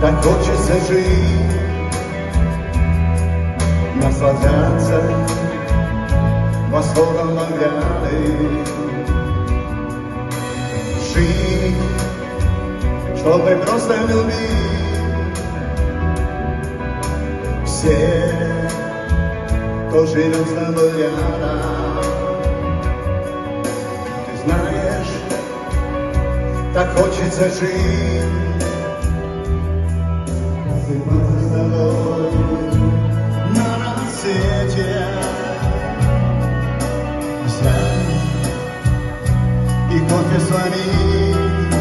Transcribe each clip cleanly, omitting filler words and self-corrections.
Так хочется жить, наслаждаться восходом награды. Жить, чтобы просто любить всех, кто живет с тобой рядом. Ты знаешь, так хочется жить. С тобой на рассвете взять и кофе сварить,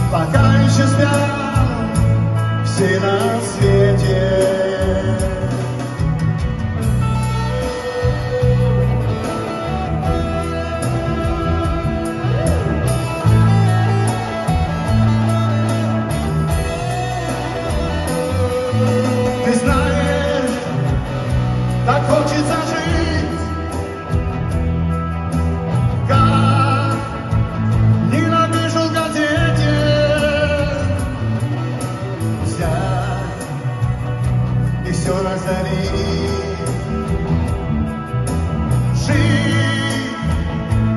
пока еще спят все на свете. Ты знаешь, так хочется жить, как ненавижу в газете взять и все разорить. Жить,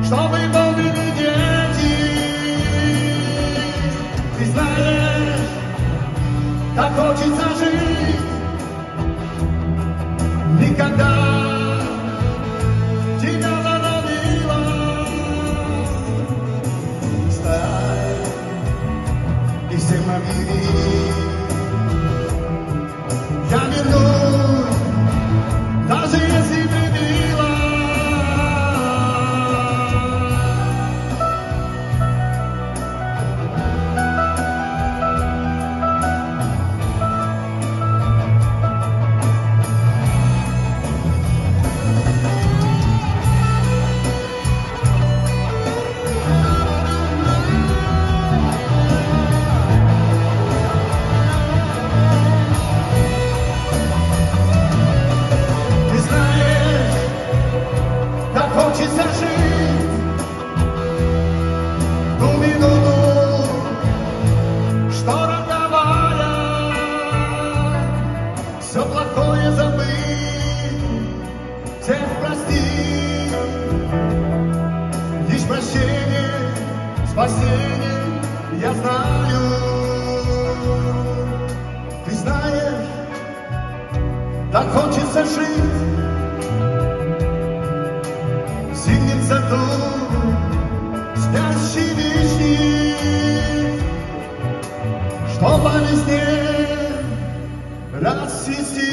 чтобы помнили дети. Ты знаешь, так хочется жить. Никогда тебя зародила стая и всем объяви. Я вернусь, даже если прибила. Хочется жить ту минуту, что роковая, все плохое забыть, всех простить, лишь прощение, спасение, я знаю. Ты знаешь, так хочется жить в зимнем саду, спящий вишни, что по весне расцвести.